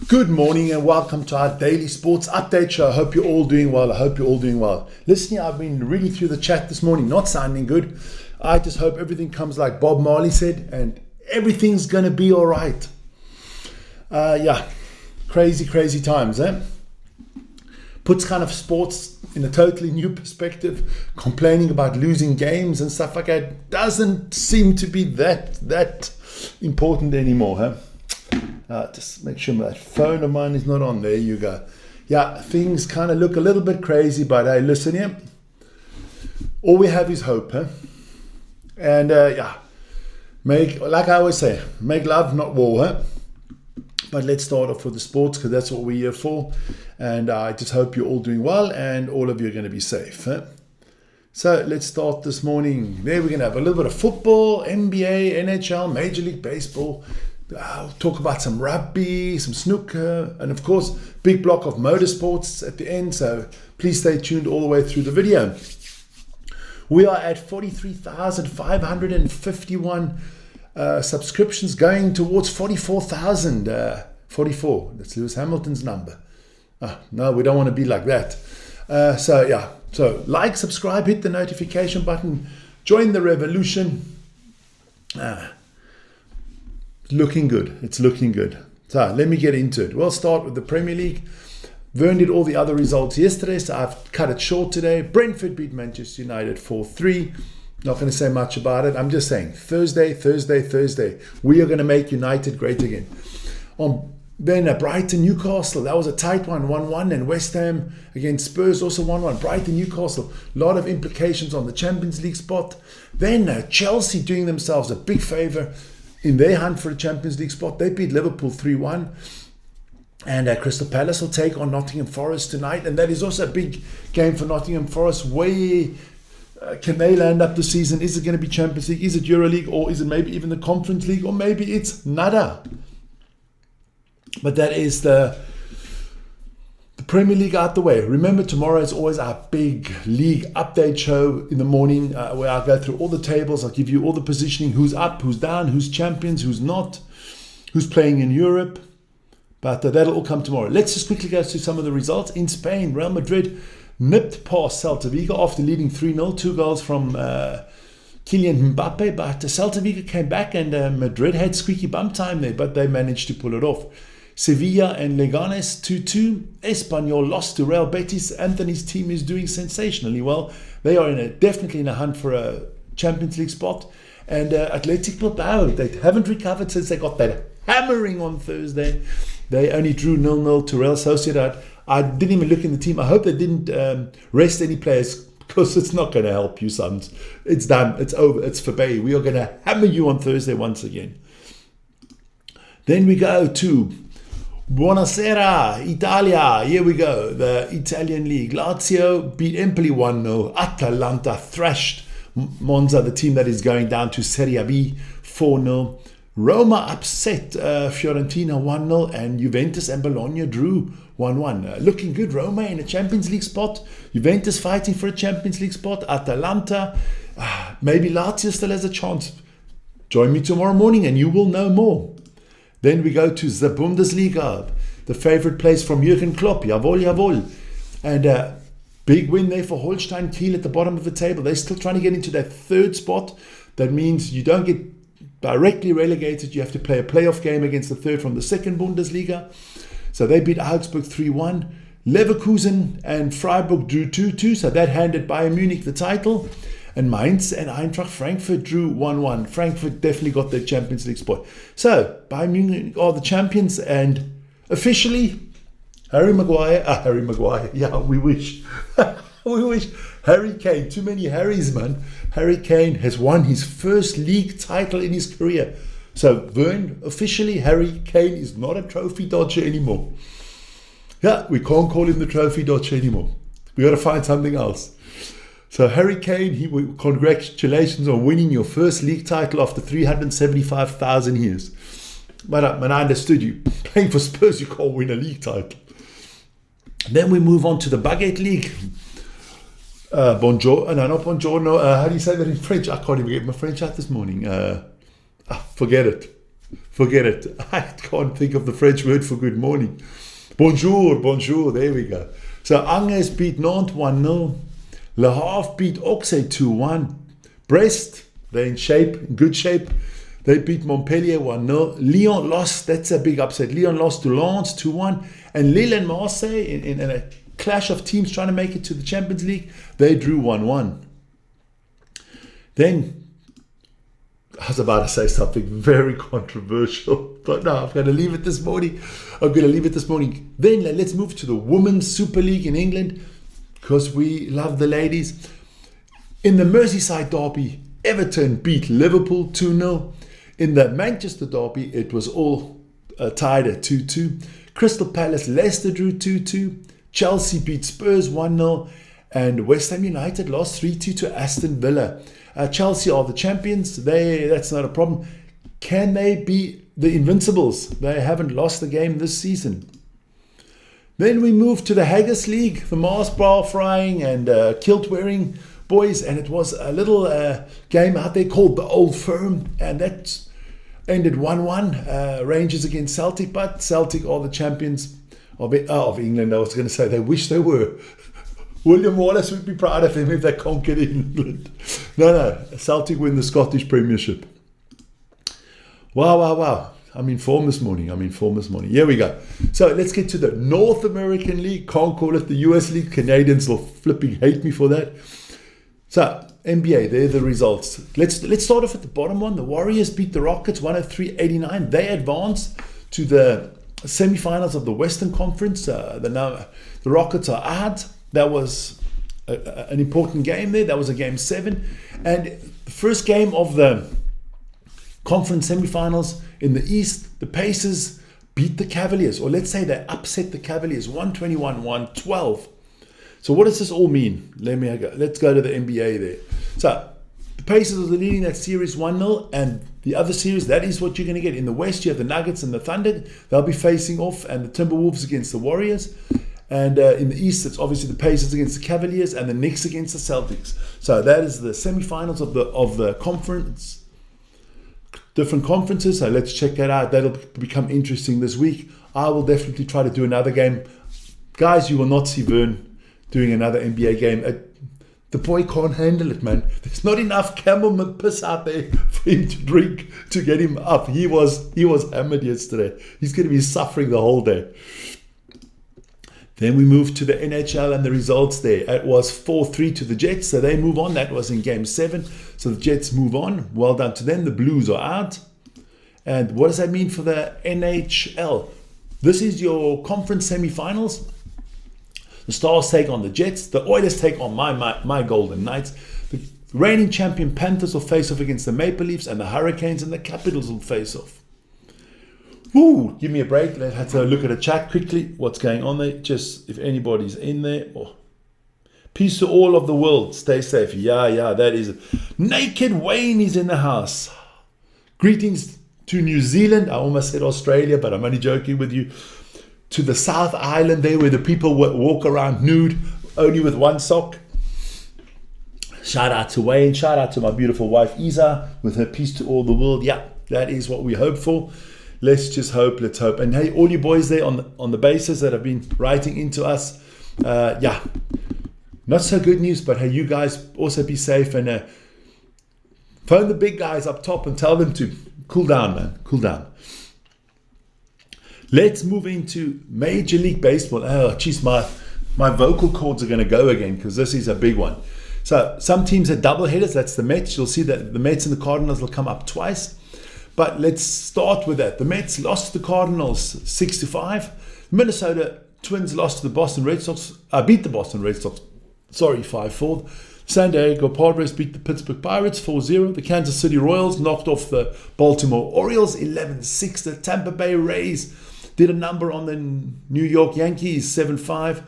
Good morning and welcome to our daily sports update show. I hope you're all doing well. Listen here, I've been reading through the chat this morning, not sounding good. I just hope everything comes like Bob Marley said and everything's going to be all right. Crazy times, eh? Puts kind of sports in a totally new perspective. Complaining about losing games and stuff like that doesn't seem to be that important anymore, huh? Just make sure that phone of mine is not on. There you go. Yeah, things kind of look a little bit crazy, but hey, listen here. All we have is hope, huh? And like I always say, make love, not war, huh? But let's start off with the sports because that's what we're here for. And I just hope you're all doing well and all of you are going to be safe, huh? So let's start this morning. There we're going to have a little bit of football, NBA, NHL, Major League Baseball. I'll talk about some rugby, some snooker, and of course, big block of motorsports at the end. So please stay tuned all the way through the video. We are at 43,551 subscriptions, going towards 44,000. 44. That's Lewis Hamilton's number. No, we don't want to be like that. So like, subscribe, hit the notification button, join the revolution. It's looking good. So let me get into it. We'll start with the Premier League. Vern did all the other results yesterday, so I've cut it short today. Brentford beat Manchester United 4-3. Not going to say much about it. I'm just saying Thursday. We are going to make United great again. Then Brighton, Newcastle. That was a tight one, 1-1. And West Ham against Spurs, also 1-1. Brighton, Newcastle. A lot of implications on the Champions League spot. Then Chelsea doing themselves a big favour in their hunt for a Champions League spot. They beat Liverpool 3-1. And Crystal Palace will take on Nottingham Forest tonight. And that is also a big game for Nottingham Forest. Where can they land up the season? Is it going to be Champions League? Is it EuroLeague? Or is it maybe even the Conference League? Or maybe it's nada. But that is the Premier League out the way. Remember, tomorrow is always our big league update show in the morning where I'll go through all the tables. I'll give you all the positioning, who's up, who's down, who's champions, who's not, who's playing in Europe. But that'll all come tomorrow. Let's just quickly go through some of the results. In Spain, Real Madrid nipped past Celta Vigo after leading 3-0. 2 goals from Kylian Mbappe. But Celta Vigo came back and Madrid had squeaky bum time there, but they managed to pull it off. Sevilla and Leganes 2-2. Espanyol lost to Real Betis. Anthony's team is doing sensationally well. They are definitely in a hunt for a Champions League spot. And Athletic Bilbao, they haven't recovered since they got that hammering on Thursday. They only drew 0-0 to Real Sociedad. I didn't even look in the team. I hope they didn't rest any players because it's not going to help you, sons. It's done. It's over. It's for Bay. We are going to hammer you on Thursday once again. Then we go to Buonasera, Italia. Here we go. The Italian League. Lazio beat Empoli 1-0. Atalanta thrashed Monza, the team that is going down to Serie B, 4-0. Roma upset Fiorentina 1-0. And Juventus and Bologna drew 1-1. Looking good. Roma in a Champions League spot. Juventus fighting for a Champions League spot. Atalanta. Maybe Lazio still has a chance. Join me tomorrow morning and you will know more. Then we go to the Bundesliga, the favorite place from Jürgen Klopp, jawohl. And big win there for Holstein Kiel at the bottom of the table. They're still trying to get into that third spot. That means you don't get directly relegated. You have to play a playoff game against the third from the second Bundesliga. So they beat Augsburg 3-1. Leverkusen and Freiburg drew 2-2. So that handed Bayern Munich the title. And Mainz and Eintracht Frankfurt drew 1-1. Frankfurt definitely got their Champions League spot. So, Bayern Munich are the champions. And officially, Harry Maguire. Yeah, we wish. We wish. Harry Kane. Too many Harrys, man. Harry Kane has won his first league title in his career. So, Vern, officially, Harry Kane is not a trophy dodger anymore. Yeah, we can't call him the trophy dodger anymore. We got to find something else. So Harry Kane, congratulations on winning your first league title after 375,000 years. But I understood you. Playing for Spurs, you can't win a league title. Then we move on to the Baguette League. Not buongiorno. How do you say that in French? I can't even get my French out this morning. Forget it. Forget it. I can't think of the French word for good morning. Bonjour. There we go. So Angers beat Nantes 1-0. Le Havre beat Auxerre 2-1. Brest, they're in good shape. They beat Montpellier 1-0. Lyon lost. That's a big upset. Lyon lost to Lens 2-1. And Lille and Marseille, in a clash of teams trying to make it to the Champions League, they drew 1-1. Then, I was about to say something very controversial, but no, I'm going to leave it this morning. Then let's move to the Women's Super League in England, because we love the ladies. In the Merseyside derby, Everton beat Liverpool 2-0. In the Manchester derby, it was all tied at 2-2. Crystal Palace, Leicester drew 2-2. Chelsea beat Spurs 1-0. And West Ham United lost 3-2 to Aston Villa. Chelsea are the champions. That's not a problem. Can they be the Invincibles? They haven't lost a game this season. Then we move to the Haggis League, the Mars bar frying and kilt wearing boys, and it was a little game out there called the Old Firm, and that ended 1-1. Rangers against Celtic, but Celtic are the champions of England. I was going to say they wish they were. William Wallace would be proud of him if they conquered England. No, Celtic win the Scottish Premiership. Wow. I'm in form this morning. Here we go. So let's get to the North American League. Can't call it the US League. Canadians will flipping hate me for that. So NBA, they're the results. Let's start off at the bottom one. The Warriors beat the Rockets 103-89. They advanced to the semifinals of the Western Conference. The Rockets are out. That was an important game there. That was a game 7. And the first game of the conference semifinals in the East, the Pacers beat the Cavaliers, or let's say they upset the Cavaliers 121-112. So what does this all mean? Let's go to the NBA there. So the Pacers are leading that series 1-0, and the other series, that is what you're going to get. In the West, you have the Nuggets and the Thunder. They'll be facing off, and the Timberwolves against the Warriors. And in the East, it's obviously the Pacers against the Cavaliers and the Knicks against the Celtics. So that is the semifinals of the conference, different conferences. So let's check that out. That'll become interesting this week. I will definitely try to do another game. Guys, you will not see Vern doing another NBA game. The boy can't handle it, man. There's not enough camel piss out there for him to drink to get him up. He was hammered yesterday. He's going to be suffering the whole day. Then we move to the NHL and the results there. It was 4-3 to the Jets, so they move on. That was in Game 7. So the Jets move on. Well done to them. The Blues are out. And what does that mean for the NHL? This is your conference semifinals. The Stars take on the Jets. The Oilers take on my Golden Knights. The reigning champion Panthers will face off against the Maple Leafs, and the Hurricanes and the Capitals will face off. Woo, give me a break. Let's have to look at a chat quickly. What's going on there? Just if anybody's in there. Oh. Peace to all of the world. Stay safe. Yeah, that is it. Naked Wayne is in the house. Greetings to New Zealand. I almost said Australia, but I'm only joking with you. To the South Island there, where the people walk around nude, only with one sock. Shout out to Wayne. Shout out to my beautiful wife Isa with her peace to all the world. Yeah, that is what we hope for. Let's just hope, let's hope. And hey, all you boys there on the bases that have been writing into us, not so good news, but hey, you guys also be safe and phone the big guys up top and tell them to cool down, man, cool down. Let's move into Major League Baseball. Oh, geez, my vocal cords are going to go again because this is a big one. So some teams are double headers. That's the Mets. You'll see that the Mets and the Cardinals will come up twice. But let's start with that. The Mets lost to the Cardinals 6-5. Minnesota Twins lost to the Boston Red Sox. Beat the Boston Red Sox. 5-4. San Diego Padres beat the Pittsburgh Pirates 4-0. The Kansas City Royals knocked off the Baltimore Orioles 11-6. The Tampa Bay Rays did a number on the New York Yankees 7-5.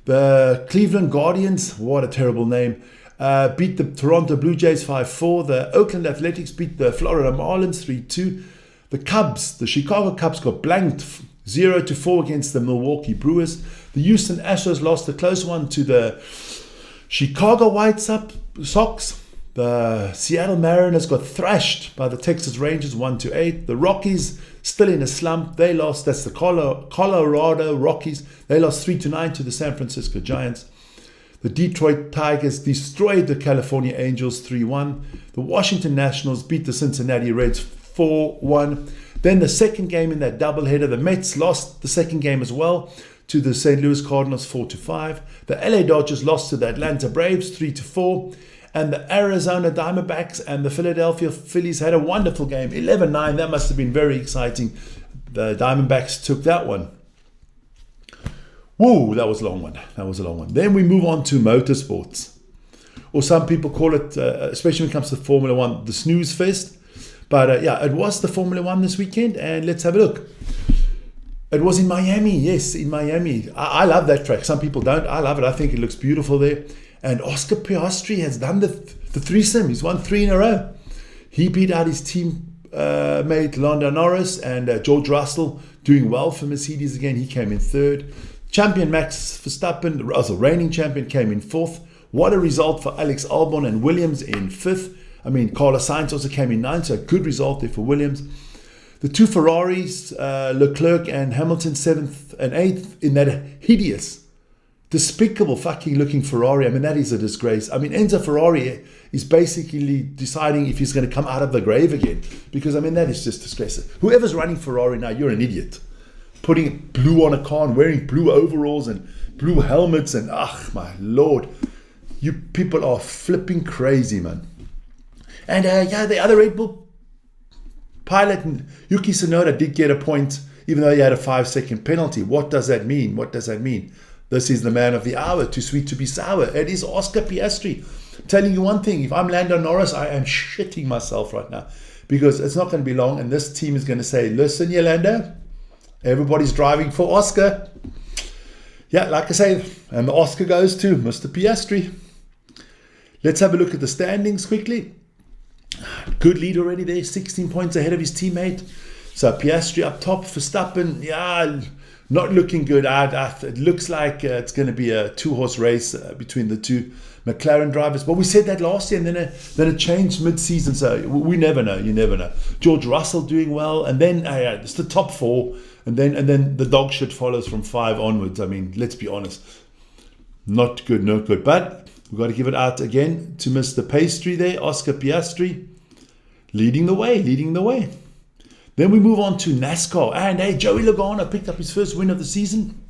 The Cleveland Guardians, what a terrible name, beat the Toronto Blue Jays 5-4. The Oakland Athletics beat the Florida Marlins 3-2. The Chicago Cubs got blanked 0-4 against the Milwaukee Brewers. The Houston Astros lost a close one to the Chicago White Sox. The Seattle Mariners got thrashed by the Texas Rangers 1-8. The Rockies still in a slump. They lost. That's the Colorado Rockies. They lost 3-9 to the San Francisco Giants. The Detroit Tigers destroyed the California Angels 3-1. The Washington Nationals beat the Cincinnati Reds 4-1. Then the second game in that doubleheader, the Mets lost the second game as well to the St. Louis Cardinals 4-5. The LA Dodgers lost to the Atlanta Braves 3-4. And the Arizona Diamondbacks and the Philadelphia Phillies had a wonderful game, 11-9. That must have been very exciting. The Diamondbacks took that one. Woo, that was a long one. Then we move on to motorsports. Or some people call it, especially when it comes to Formula One, the snooze fest. But it was the Formula One this weekend. And let's have a look. It was in Miami. Yes, in Miami. I love that track. Some people don't. I love it. I think it looks beautiful there. And Oscar Piastri has done the threesome. He's won 3 in a row. He beat out his team mate Lando Norris and George Russell, doing well for Mercedes again. He came in 3rd. Champion Max Verstappen, the reigning champion, came in 4th. What a result for Alex Albon and Williams in 5th. I mean, Carlos Sainz also came in 9th, so a good result there for Williams. The 2 Ferraris, Leclerc and Hamilton, 7th and 8th in that hideous, despicable fucking looking Ferrari. I mean, that is a disgrace. I mean, Enzo Ferrari is basically deciding if he's going to come out of the grave again. Because, I mean, that is just disgraceful. Whoever's running Ferrari now, you're an idiot. Putting blue on a car and wearing blue overalls and blue helmets and, my Lord. You people are flipping crazy, man. And, the other Red Bull pilot, Yuki Tsunoda, did get a point, even though he had a 5-second penalty. What does that mean? This is the man of the hour, too sweet to be sour. It is Oscar Piastri. I'm telling you one thing, if I'm Lando Norris, I am shitting myself right now. Because it's not going to be long, and this team is going to say, listen, Lando, everybody's driving for Oscar. Yeah, like I say, and the Oscar goes to Mr. Piastri. Let's have a look at the standings quickly. Good lead already there, 16 points ahead of his teammate. So Piastri up top, Verstappen, not looking good. It looks like it's going to be a 2-horse race between the 2 McLaren drivers. But we said that last year, and then it changed mid-season. So we never know. You never know. George Russell doing well, and then it's the top 4, and then the dog shit follows from 5 onwards. I mean, let's be honest, not good. But we've got to give it out again to Mr. Pastry there, Oscar Piastri, leading the way. Then we move on to NASCAR. And Joey Logano picked up his first win of the season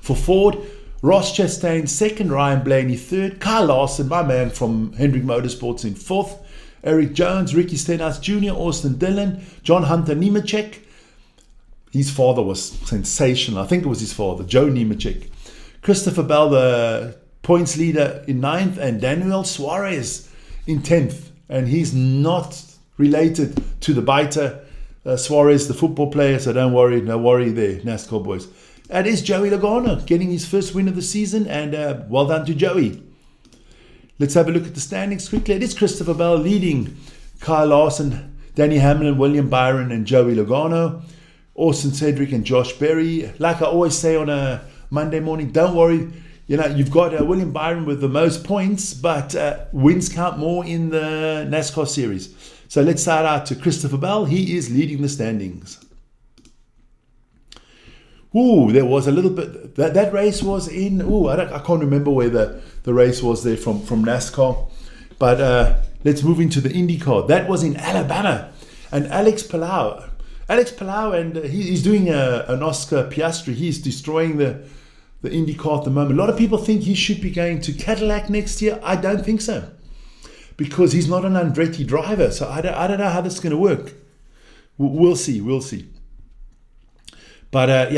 for Ford. Ross Chastain 2nd, Ryan Blaney 3rd, Kyle Larson, my man from Hendrick Motorsports, in 4th. Eric Jones, Ricky Stenhouse Jr., Austin Dillon, John Hunter Nemechek. His father was sensational. I think it was his father, Joe Nemechek. Christopher Bell, the points leader, in 9th, and Daniel Suarez in 10th. And he's not related to the biter Suarez, the football player, so don't worry, no worry there, NASCAR boys. That is Joey Logano getting his first win of the season, and well done to Joey. Let's have a look at the standings quickly. It is Christopher Bell leading Kyle Larson, Danny Hamlin, William Byron, and Joey Logano, Austin Cedric and Josh Berry. Like I always say on a Monday morning, don't worry. You've got William Byron with the most points, but wins count more in the NASCAR series. So let's shout out to Christopher Bell. He is leading the standings. There was a little bit. That race was in. I can't remember where the race was there from NASCAR. But let's move into the IndyCar. That was in Alabama. And Alex Palou, and he's doing an Oscar Piastri. He's destroying the IndyCar at the moment. A lot of people think he should be going to Cadillac next year. I don't think so, because he's not an Andretti driver. So I don't know how this is going to work. We'll see. But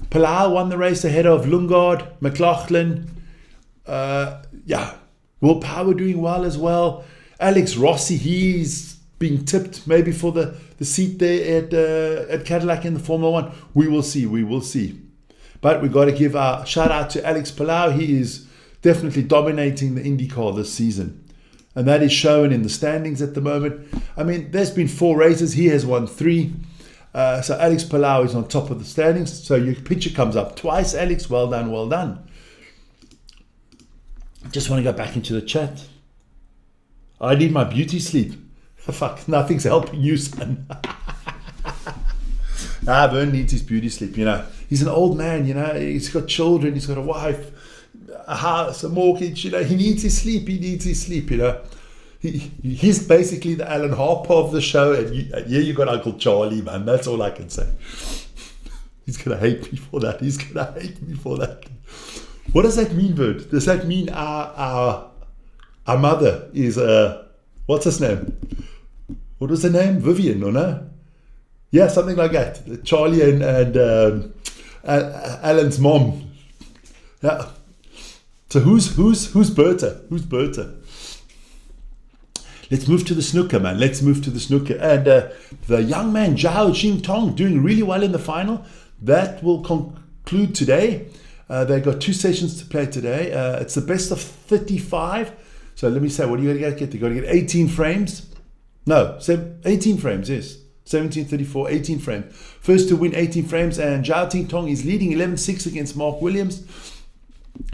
Palou won the race ahead of Lundgaard, McLaughlin. Will Power doing well as well. Alex Rossi, he's being tipped maybe for the seat there at Cadillac in the Formula One. We will see. But we've got to give a shout out to Alex Palou. He is definitely dominating the IndyCar this season. And that is shown in the standings at the moment. I mean, there's been 4 races. He has won 3. So Alex Palou is on top of the standings. So your picture comes up twice, Alex. Well done. Just want to go back into the chat. I need my beauty sleep. Fuck, nothing's helping you, son. Vern needs his beauty sleep, you know. He's an old man, you know. He's got children, he's got a wife, a house, a mortgage, you know. He needs his sleep, you know. He's basically the Alan Harper of the show, and you got Uncle Charlie, man. That's all I can say. He's going to hate me for that. What does that mean, Vern? Does that mean our mother is, what's his name? What was her name? Vivian, or no? Yeah, something like that. Charlie and Alan's mom. Yeah. So who's Bertha? Who's Bertha? Let's move to the snooker, man. Let's move to the snooker. And the young man, Zhao Jingtong, doing really well in the final. That will conclude today. They've got 2 sessions to play today. It's the best of 35. So let me say, what are you going to get? You've got to get 18 frames. No, 18 frames, yes. 17, 34, 18 frames. First to win 18 frames. And Zhao Jingtong is leading 11-6 against Mark Williams.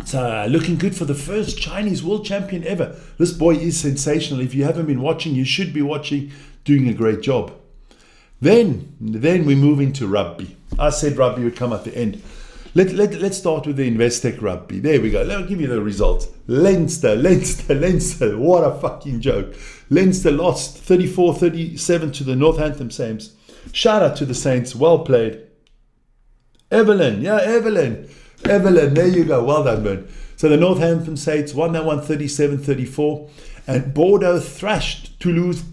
So looking good for the first Chinese world champion ever. This boy is sensational. If you haven't been watching, you should be watching. Doing a great job. Then we move into rugby. I said rugby would come at the end. Let's start with the Investec rugby. There we go. Let me give you the results. Leinster. What a fucking joke. Leinster lost 34-37 to the Northampton Saints. Shout out to the Saints. Well played. Evelyn, there you go. Well done, man. So the Northampton Saints won that one 37-34. And Bordeaux thrashed Toulouse.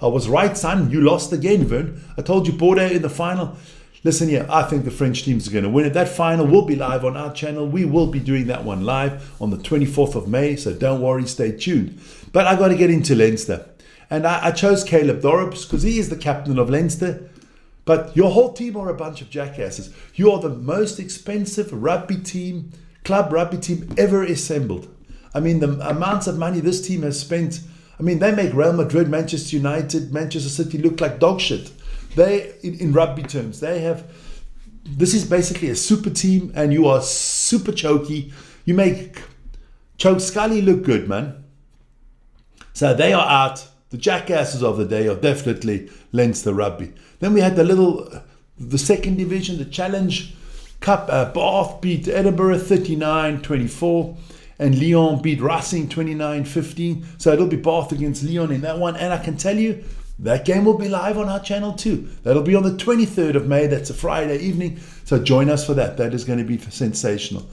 I was right, son. You lost again, Vern. I told you Bordeaux in the final. Listen here, I think the French teams are going to win it. That final will be live on our channel. We will be doing that one live on the 24th of May. So don't worry, stay tuned. But I got to get into Leinster. And I chose Caleb Dorrobs because he is the captain of Leinster. But your whole team are a bunch of jackasses. You are the most expensive club rugby team ever assembled. I mean, the amounts of money this team has spent. I mean, they make Real Madrid, Manchester United, Manchester City look like dog shit. They, in rugby terms, this is basically a super team and you are super choky. You make Choke Scully look good, man. So they are out. The jackasses of the day are definitely Leinster rugby. Then we had the second division, the Challenge Cup. Bath beat Edinburgh 39-24 and Lyon beat Racing 29-15. So it'll be Bath against Lyon in that one. And I can tell you, that game will be live on our channel too. That'll be on the 23rd of May. That's a Friday evening. So join us for that. That is going to be sensational.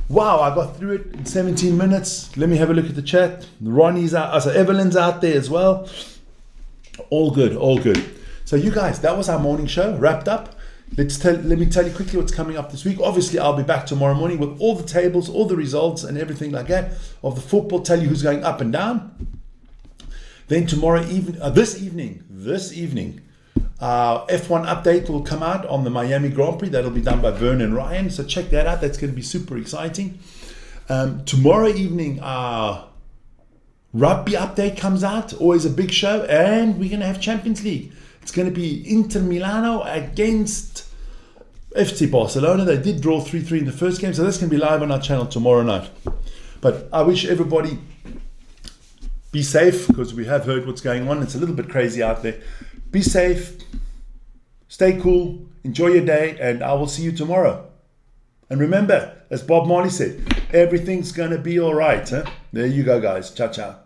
Wow, I got through it in 17 minutes. Let me have a look at the chat. Ronnie's out. So Evelyn's out there as well. All good. So you guys, that was our morning show. Wrapped up. Let me tell you quickly what's coming up this week. Obviously, I'll be back tomorrow morning with all the tables, all the results and everything like that of the football. Tell you who's going up and down. Then tomorrow evening, this evening, F1 update will come out on the Miami Grand Prix. That'll be done by Vern and Ryan. So check that out. That's going to be super exciting. Tomorrow evening, our rugby update comes out. Always a big show. And we're going to have Champions League. It's going to be Inter Milano against FC Barcelona. They did draw 3-3 in the first game. So that's going to be live on our channel tomorrow night. But I wish everybody be safe, because we have heard what's going on. It's a little bit crazy out there. Be safe, stay cool, enjoy your day, and I will see you tomorrow. And remember, as Bob Marley said, everything's going to be all right. Huh? There you go, guys. Ciao, ciao.